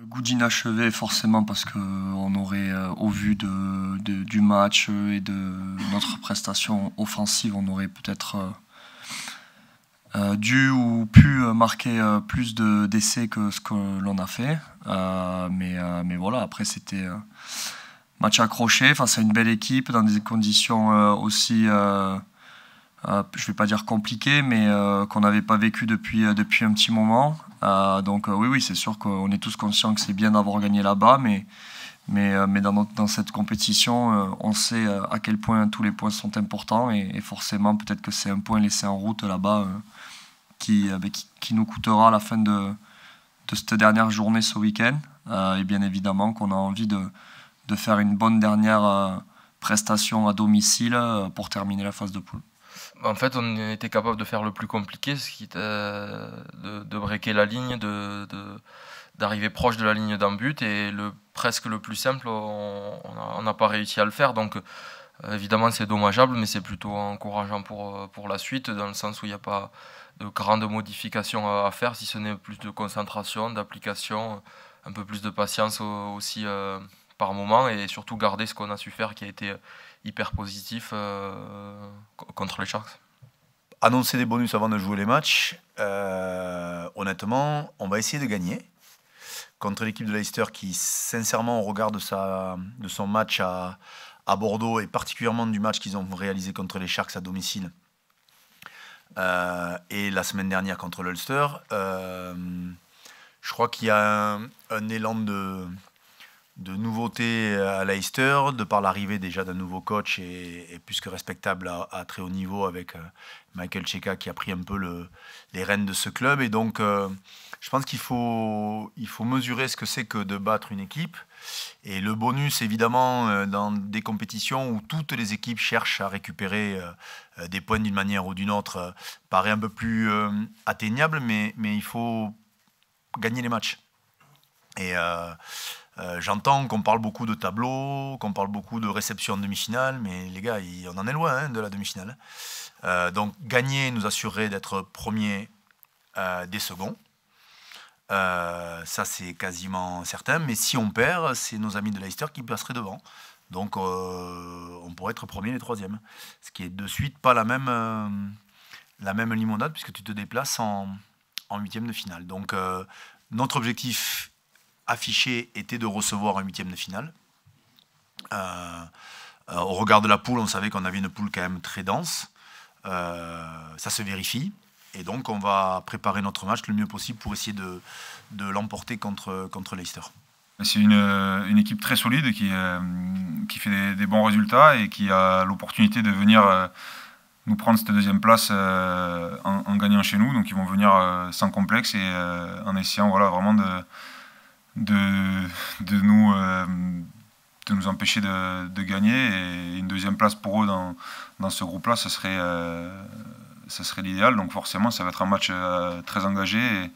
Le goût d'inachevé forcément parce qu'on aurait, au vu du match et de notre prestation offensive, on aurait peut-être dû ou pu marquer plus d'essais que ce que l'on a fait. Mais voilà, après c'était match accroché face à une belle équipe dans des conditions aussi, je ne vais pas dire compliquées, mais qu'on n'avait pas vécu depuis un petit moment. Donc oui, c'est sûr qu'on est tous conscients que c'est bien d'avoir gagné là-bas, mais dans cette compétition, on sait à quel point tous les points sont importants et forcément peut-être que c'est un point laissé en route là-bas qui nous coûtera à la fin de cette dernière journée ce week-end. Et bien évidemment qu'on a envie de faire une bonne dernière prestation à domicile pour terminer la phase de poule. En fait, on était capable de faire le plus compliqué, ce qui était de breaker la ligne, d'arriver proche de la ligne d'un but, et presque le plus simple, on n'a pas réussi à le faire. Donc évidemment c'est dommageable, mais c'est plutôt encourageant pour la suite, dans le sens où il n'y a pas de grandes modifications à faire, si ce n'est plus de concentration, d'application, un peu plus de patience aussi par moment, et surtout garder ce qu'on a su faire qui a été hyper positif contre les Sharks. Annoncer des bonus avant de jouer les matchs, honnêtement, on va essayer de gagner contre l'équipe de Leicester qui, sincèrement, au regard de son match à Bordeaux et particulièrement du match qu'ils ont réalisé contre les Sharks à domicile et la semaine dernière contre l'Ulster, je crois qu'il y a un élan de nouveauté à Leicester, de par l'arrivée déjà d'un nouveau coach et plus que respectable à très haut niveau avec Michael Cheika qui a pris un peu les rênes de ce club. Et donc, je pense qu'il faut mesurer ce que c'est que de battre une équipe. Et le bonus, évidemment, dans des compétitions où toutes les équipes cherchent à récupérer des points d'une manière ou d'une autre, paraît un peu plus atteignable, mais il faut gagner les matchs. Et j'entends qu'on parle beaucoup de tableau, qu'on parle beaucoup de réception en demi-finale, mais les gars, on en est loin de la demi-finale. Donc gagner nous assurerait d'être premier des seconds. Ça c'est quasiment certain, mais si on perd, c'est nos amis de Leicester qui passeraient devant. Donc on pourrait être premier et troisième. Ce qui est de suite pas la même limonade, puisque tu te déplaces en huitième de finale. Donc notre objectif affiché était de recevoir un huitième de finale. Au regard de la poule, on savait qu'on avait une poule quand même très dense. Ça se vérifie. Et donc, on va préparer notre match le mieux possible pour essayer de l'emporter contre Leicester. C'est une équipe très solide qui fait des bons résultats et qui a l'opportunité de venir nous prendre cette deuxième place en gagnant chez nous. Donc, ils vont venir sans complexe et en essayant vraiment de nous empêcher de gagner, et une deuxième place pour eux dans ce groupe-là, ça serait l'idéal. Donc forcément, ça va être un match très engagé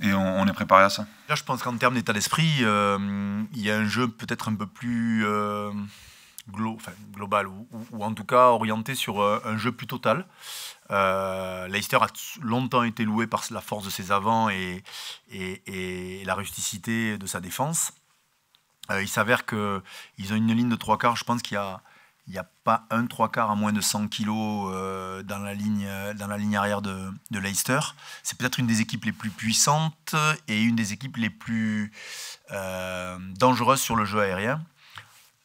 et on est préparé à ça. Là, je pense qu'en termes d'état d'esprit, il y a un jeu peut-être un peu plus global ou en tout cas orienté sur un jeu plus total. Leicester a longtemps été loué par la force de ses avants et la rusticité de sa défense. Il s'avère qu'ils ont une ligne de trois quarts. Je pense qu'il n'y a pas un trois quarts à moins de 100 kilos dans la ligne arrière de Leicester. C'est peut-être une des équipes les plus puissantes et une des équipes les plus dangereuses sur le jeu aérien,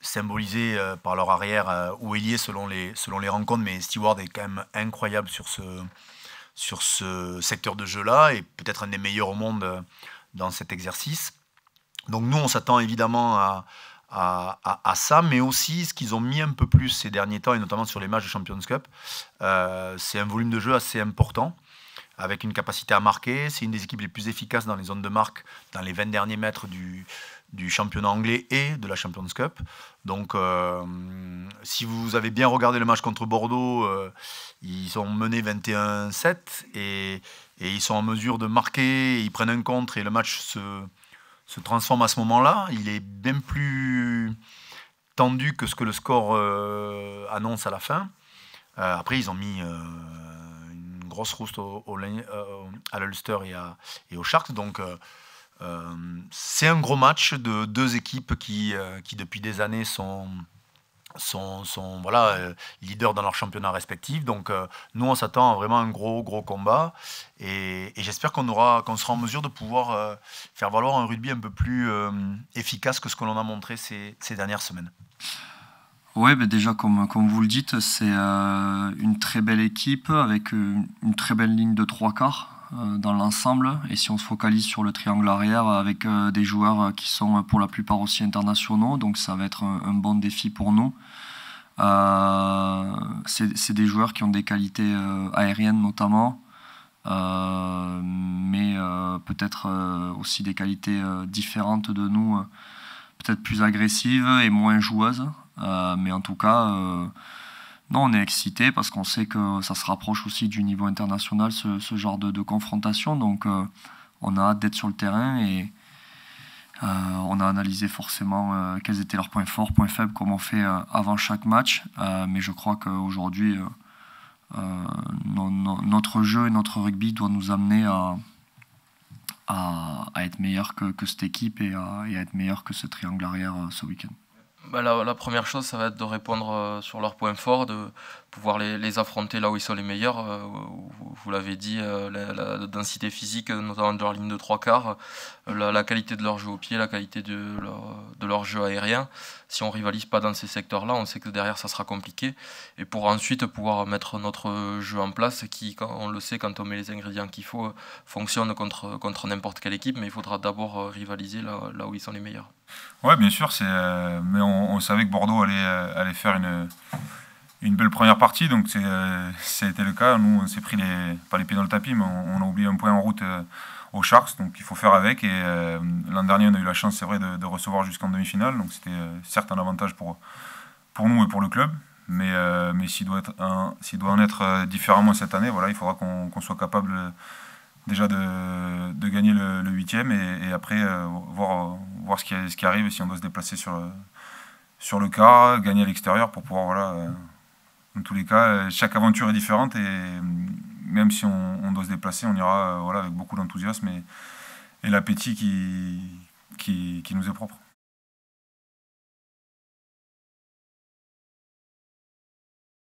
symbolisé par leur arrière ou ailier selon les rencontres, mais Stewart est quand même incroyable sur ce secteur de jeu-là et peut-être un des meilleurs au monde dans cet exercice. Donc nous, on s'attend évidemment à ça, mais aussi ce qu'ils ont mis un peu plus ces derniers temps, et notamment sur les matchs de Champions Cup, c'est un volume de jeu assez important, avec une capacité à marquer. C'est une des équipes les plus efficaces dans les zones de marque, dans les 20 derniers mètres du championnat anglais et de la Champions Cup. Donc si vous avez bien regardé le match contre Bordeaux, ils sont menés 21-7 et ils sont en mesure de marquer, ils prennent un contre et le match se transforme à ce moment-là. Il est bien plus tendu que ce que le score annonce à la fin. Après, ils ont mis une grosse rouste à l'Ulster et aux Sharks. Donc C'est un gros match de deux équipes qui depuis des années sont voilà, leaders dans leur championnat respectif. Donc nous, on s'attend à vraiment un gros combat. Et j'espère qu'on sera en mesure de pouvoir faire valoir un rugby un peu plus efficace que ce que l'on a montré ces dernières semaines. Oui, ben déjà, comme vous le dites, c'est une très belle équipe avec une très belle ligne de trois quarts dans l'ensemble. Et si on se focalise sur le triangle arrière avec des joueurs qui sont pour la plupart aussi internationaux, donc ça va être un bon défi pour nous. C'est des joueurs qui ont des qualités aériennes notamment, mais peut-être aussi des qualités différentes de nous, peut-être plus agressives et moins joueuses. Mais en tout cas, non, on est excité parce qu'on sait que ça se rapproche aussi du niveau international, ce genre de confrontation. Donc on a hâte d'être sur le terrain et on a analysé forcément quels étaient leurs points forts, points faibles, comme on fait avant chaque match. Mais je crois qu'aujourd'hui, notre jeu et notre rugby doit nous amener à être meilleur que cette équipe et à être meilleur que ce triangle arrière ce week-end. Bah, la première chose, ça va être de répondre sur leurs points forts, de pouvoir les affronter là où ils sont les meilleurs. Vous l'avez dit, la densité physique, notamment de leur ligne de trois quarts, la qualité de leur jeu au pied, la qualité de leur jeu aérien. Si on ne rivalise pas dans ces secteurs-là, on sait que derrière, ça sera compliqué. Et pour ensuite pouvoir mettre notre jeu en place, qui, on le sait, quand on met les ingrédients qu'il faut, fonctionne contre n'importe quelle équipe, mais il faudra d'abord rivaliser là où ils sont les meilleurs. Ouais, bien sûr, mais on savait que Bordeaux allait faire une belle première partie, donc ça a été le cas. Nous, on s'est pris pas les pieds dans le tapis, mais on a oublié un point en route aux Sharks, donc il faut faire avec. Et l'an dernier, on a eu la chance, c'est vrai, de recevoir jusqu'en demi-finale, donc c'était certes un avantage pour nous et pour le club. Mais s'il doit en être différemment cette année, voilà, il faudra qu'on soit capable déjà de gagner le 8e et après voir ce qui arrive, si on doit se déplacer sur le quart, gagner à l'extérieur pour pouvoir, voilà, dans tous les cas, chaque aventure est différente et même si on doit se déplacer, on ira voilà, avec beaucoup d'enthousiasme et l'appétit qui nous est propre.